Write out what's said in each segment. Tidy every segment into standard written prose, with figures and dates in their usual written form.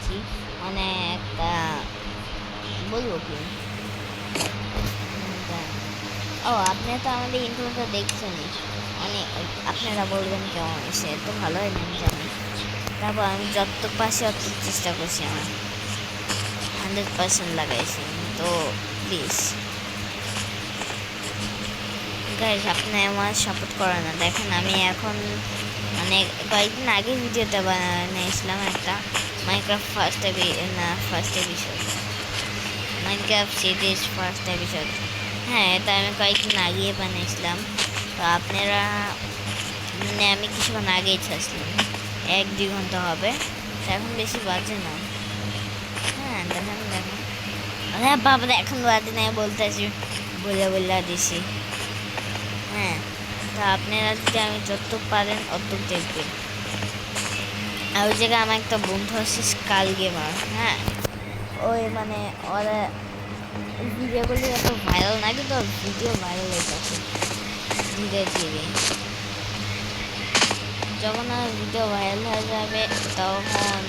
লাগাইছি, মানে একটা বলবো কি, ও আপনারা তো আমাদের ইন্ট্রোটা দেখছেনই, অনেক আপনারা বলবেন কেমন হয়েছে, তো ভালো হয় না আমি জানি। তারপর আমি যতটুক পাশে অতটুক চেষ্টা করছি, আমার 100% লাগাইছি। তো প্লিজ গাইস, আপনি আমার সাপোর্ট করেন না। দেখেন আমি এখন মানে কয়েকদিন আগে ভিডিওটা বানিয়েছিলাম একটা Minecraft first episode, Minecraft series first episode. হ্যাঁ, এটা আমি কয়েকদিন আগেই বানিয়েছিলাম। তো আপনারা মানে আমি কিছুক্ষণ আগেই ছাড়ছিলাম, 1-2 ঘন্টা হবে। তো এখন বেশি বাজে না। হ্যাঁ দেখেন দেখেন, হ্যাঁ বাবা এখন বাজে না বলতেছি, বলে দিছি। হ্যাঁ, তা আপনারা যদি আমি যতটুক পারেন অতটুক দেখবেন। আর ওই জায়গায় আমার একটা বন্ধু আছে স্কাল গেমার। হ্যাঁ, ওই মানে ওরা ভিডিওগুলি এত ভাইরাল না, কিন্তু ওর ভিডিও ভাইরাল হয়ে গেছে ধীরে ধীরে। যখন আর ভিডিও ভাইরাল হয়ে যাবে তখন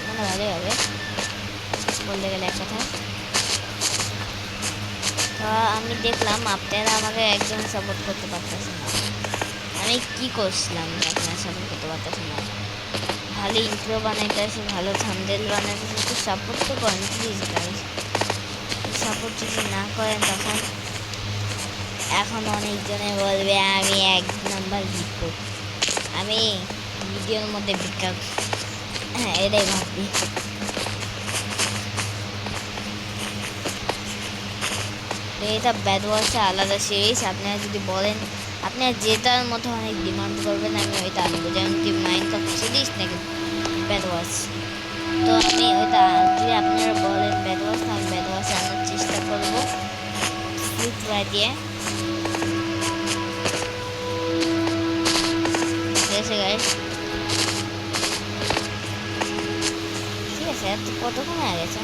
মানে ভালোই হবে বলতে গেলে এক কথা। তো আমি দেখলাম আপনারা আমাকে একজন সাপোর্ট করতে পারতেছেন না। আমি কি করছিলাম যে আপনারা সাপোর্ট করতে পারতেছেন না? ভালো ইন্ট্রো বানাইতেছে, ভালো থাম্বনেল বানাইতেছে, একটু সাপোর্ট তো করেন প্লিজ গাইস। সাপোর্ট যদি না করেন তখন এখন অনেকজনে বলবে আমি 1 নাম্বার ভিক্ষুক, আমি ভিডিওর মধ্যে ভিক্ষা, হ্যাঁ এটাই ভাববি। তো এটা ব্যাড ওয়ার্সে আলাদা সিরিজ। আপনারা যদি বলেন আপনারা যেটার মতো অনেক ডিমান্ড করবেন আমি ওইটা আনবো, যেমন কি মাইনক্রাফট সিরিজ নাকি ব্যাড ওয়ার্স। তো আমি ওইটা যদি আপনারা বলেন ব্যাড ওয়ার্স, আমি ব্যাড ওয়ার্স আনার চেষ্টা করবো ফ্রি ট্রাই দিয়ে। ঠিক আছে গাইস, ঠিক আছে। কতক্ষণ হয়ে গেছে?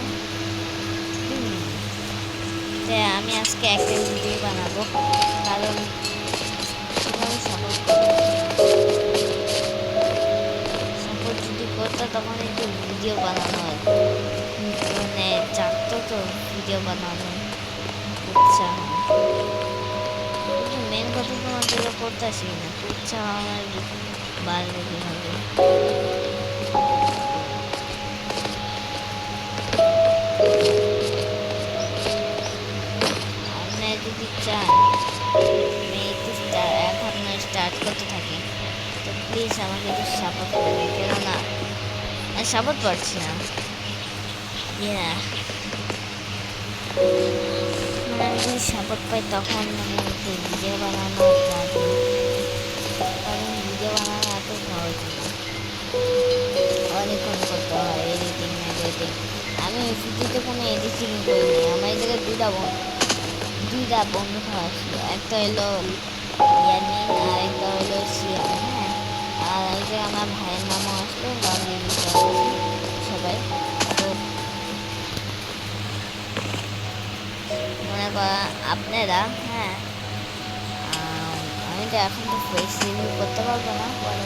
যে আমি আজকে একটা ভিডিও বানাবো, কারণ সাপোর্ট যদি করতো তখন একটু ভিডিও বানানো হয়, মানে জানতো তো ভিডিও বানানো উৎসাহ। কিন্তু মেন কথা তোমাদেরকে করতেছি না, উৎসাহ আমার বাড়বে কীভাবে? আপনি যদি চান আমি একটু এখন স্টার্ট করতে থাকি, তো প্লিজ আমাকে একটু সাপোর্ট করবেন, কেননা সাপোর্ট পাচ্ছি না। মানে আমি যদি সাপোর্ট পাই তখন মানে একটু ভিডিও বানানো যাবে, কারণ ভিডিও বানানো এত সহজ না, অনেকক্ষণ করতে হয় এডিটিং। আমি ওই ভিডিওতে কোনো এডিটিং করিনি, আমার এই জায়গায় দুইটা বন্ধু খাওয়া ছিল, একটা হলো ইয়ামিন আর একটা হলো সিয়াম। হ্যাঁ, আর ওই যে আমার ভাইয়ের নামও আসলো, সবাই। তো মনে করা আপনারা, হ্যাঁ আমি তো এখন তো ফেস রিভিউ করতে পারবো না, পরে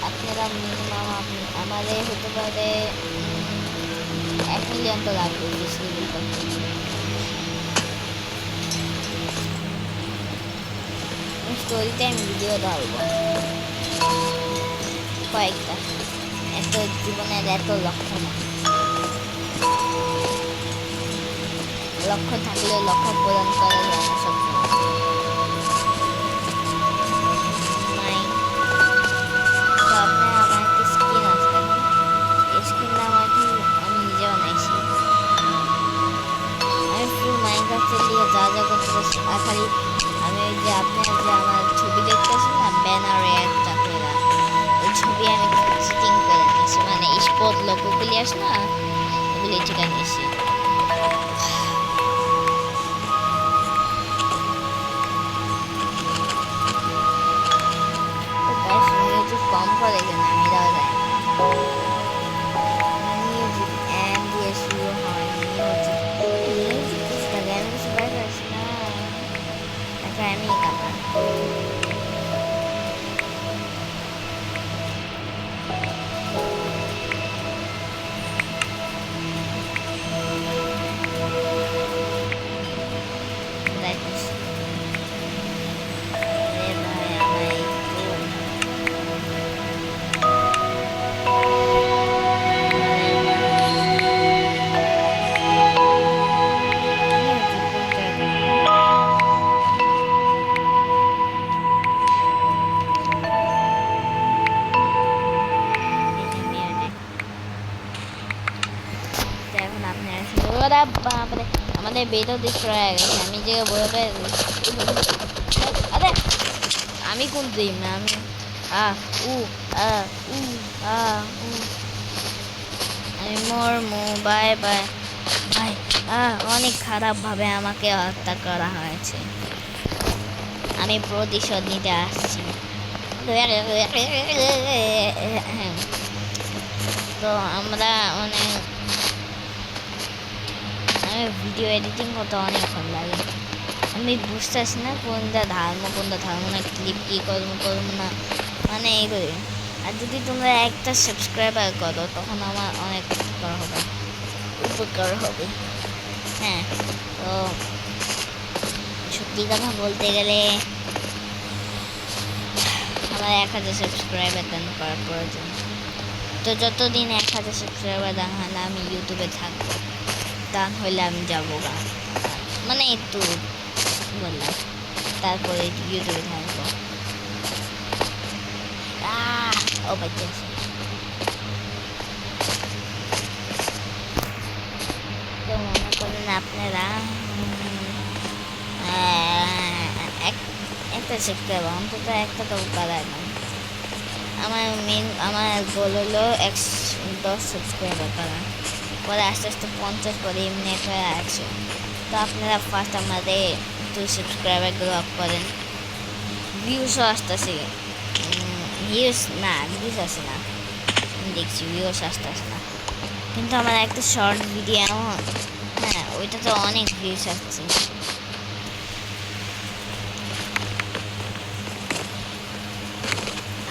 আপনারা মিনিমাম আমাদের হতে পারে 1 মিলিয়ন তো লাগবে ফেস রিভিউ করতে। স্টোরি টাইম ভিডিও ঢালবো কয়েকটা, এত জীবনের এত লক্ষ্য না, লক্ষ্য থাকলে লক্ষ্য পূরণ করা যায় না সবসময়। তো আপনার আমার একটা স্ক্রিন আছে, দেখেন এই স্ক্রিনটা আমি নিজে বানাইছি। আমি ফুল মাইনক্রাফট চালিয়ে যা যা করতে পারছি, আর খালি আমি ওই যে আপনার যে আমার ছবি দেখতেছেন না ব্যানারে একটা করে, ওই ছবি আমি চিটিং করে নিয়েছি, মানে স্পট লোকগুলি আসে না ওগুলি ঠিক নিয়েছি। মিউজিক কম করে কেন, আমি দেওয়া যায় না। মিউজিক অ্যান্ড দিয়ে শুরু হয় মিউজিক, মিউজিক কিছু থাকে, আমি কিছু বাইর আসি না, তাকে আমি কাপড় ওরা বাপরে আমাদের বেদও ডিস্ট্রয় হয়ে গেছে। আমি যে বলবে আরে আমি কোন দিই না আমি আ উ আ উ আ উ আমি মরমু বাই বাই ভাই। অনেক খারাপভাবে আমাকে হত্যা করা হয়েছে। আমি প্রতিশোধ নিতে আসছি। তো আমরা অনেক ভিডিও এডিটিং করতে অনেকক্ষণ লাগে। আমি বুঝতেছি না কোনটা ধর্ম না ক্লিপ কী করবো না মানে এইগুলি। আর যদি তোমরা একটা সাবস্ক্রাইবার করো তখন আমার অনেক উপকার হবে। হ্যাঁ, তো সত্যি কথা বলতে গেলে আমার 1000 সাবস্ক্রাইবার দান করার প্রয়োজন। তো যতদিন 1000 সাবস্ক্রাইবার দান হয় না আমি ইউটিউবে থাকবো। দান হইলে আমি যাবো গা, মানে একটু বললাম, তারপরে ইউটিউবে থাকবো। ও বাচ্চা তো মনে করেন আপনারা একটা সাবস্ক্রাইবার অন্তত একটা তো করায় না। আমার গোল হলো 10 সাবস্ক্রাইবার করা, পরে আস্তে আস্তে 50, পরে এমনি একটা আছে। তো আপনারা ফার্স্ট আমাদের 2 সাবস্ক্রাইবার গ্রো আপ করেন। ভিউসও আসতেছে, ভিউস আসে না, দেখছি ভিউস আসতেছে না, কিন্তু আমার একটা শর্ট ভিডিও, হ্যাঁ ওইটা তো অনেক ভিউস আসছে।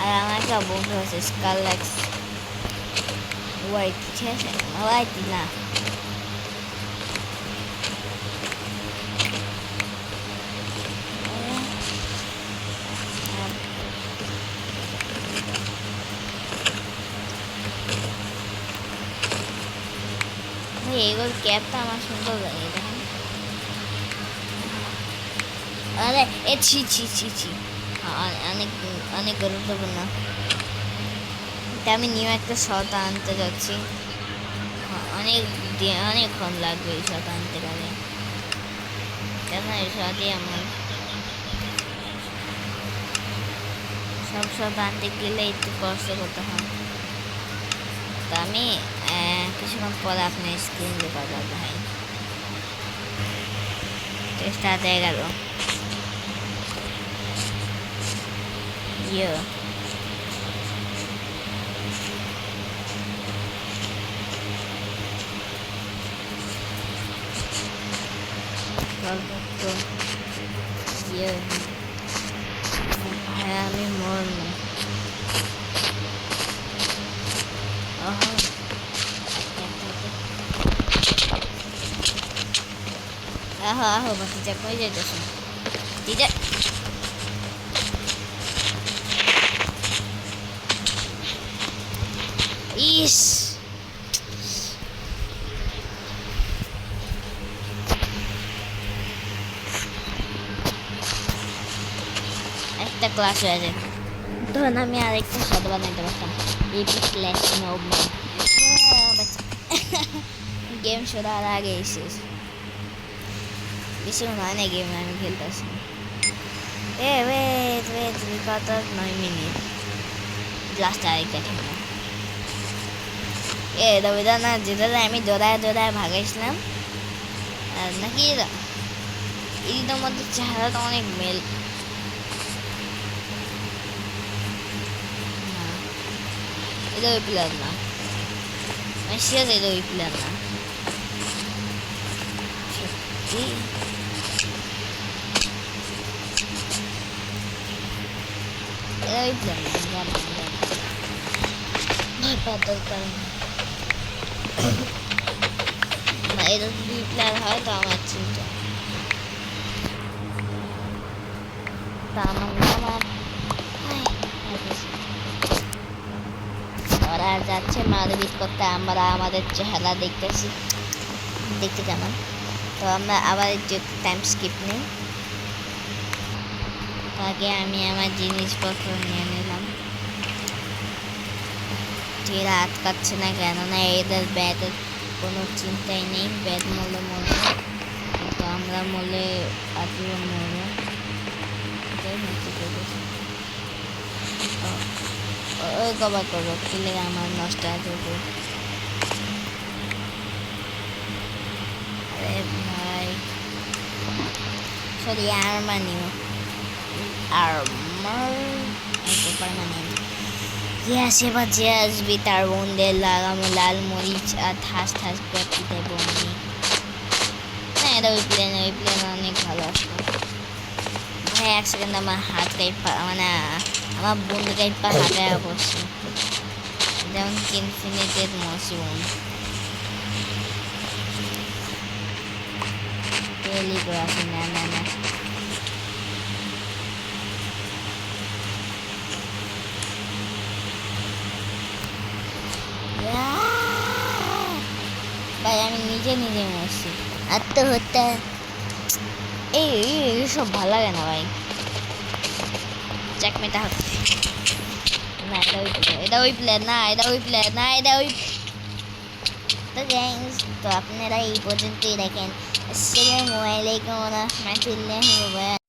আর আমার একটা বন্ধু আছে স্কারলেক্স হোয়াইট, ঠিক আছে, হোয়াইট না এগুলো ক্যাপটা আমার সুন্দর লাগে দেখেন। আরে এ ছি ছি ছি ছি অনেক অনেক গুরুত্বপূর্ণ। আমি নিউ একটা শট আনতে যাচ্ছি, অনেকক্ষণ লাগবে এই শট আনতে গেলে, কেন এই শটই আমার সব শট আনতে গেলে একটু কষ্ট করতে হয়। তো আমি কিছুক্ষণ পরে আপনার স্ক্রিন রেকর্ডার ভাই স্টার্ট হয়ে গেল। ইয়ে ভাই আমি মরবো। আহো ভাতিজা কই যাইতেছ? দিদা ইস একটা ক্লাস হয়ে যায়, ধরুন আমি আরেকটা শট বানাইতে পারতাম। গেম শুরু আর আগে শেষ, বেশি হয় না গেম আমি খেলতেছি। কত 9 মিনিট লাস্ট আরেকটা ঠিক না। দবিদা না যেটা আমি দৌড়ায় ভাগাইছিলাম নাকি এটার মধ্যে চেহারাটা অনেক মেল। এটা ওই প্লেয়ার না, সিরিয়াস এটা ওই প্লেয়ার না সত্যি। ওই প্লেয়ার না দরকার না, এটা যদি প্লেয়ার হয় তো আমার চিন্তা। তা আমার নাম ওরা যাচ্ছে মারপিট করতে, আমরা আমাদের চেহারা দেখতেছি দেখতে কেমন। তো আমরা আবার যে টাইম স্কিপ নেই, আগে আমি আমার জিনিসপত্র নিয়ে নিলাম। এরা আটকাচ্ছে না কেননা এদের ব্যাটের কোনো চিন্তাই নেই, ব্যাট মলে মরবে, কিন্তু আমরা মলে আজীবন মরবো। ওই কবার করবো কিলে আমার নষ্ট আছে। আরে ভাই সরি আর্মার নিও, আর্মার পারমানেন্ট। ইয়েস, এবার যে আসবি তার বন্ধে লাগামো লাল মরিচ আর ঠাস ঠাস ব্যাপি দেবো আমি। না এটা ওই প্লেন অনেক ভালো আসলো ভাই। এক সেকেন্ড আমার হাত গাইপা মানে আমার বন্ধু গাইপা হাতে বসছে, যেমন ইনফিনিটেড মসিবন টেলিগ্রাফি। না না না ভাই আমি নিজে নিজে মরছি আত্মহত্যা। এইসব ভালো লাগে না ভাই। চাকমেটা হচ্ছে না, এটা ওই প্লেয়ার না, এটা ওই প্লেয়ার না, এটা ওই। তো গাইস, তো আপনারা এই পর্যন্তই দেখেন। আসসালামু আলাইকুম ওয়া রাহমাতুল্লাহি ওয়া বারাকাতুহু।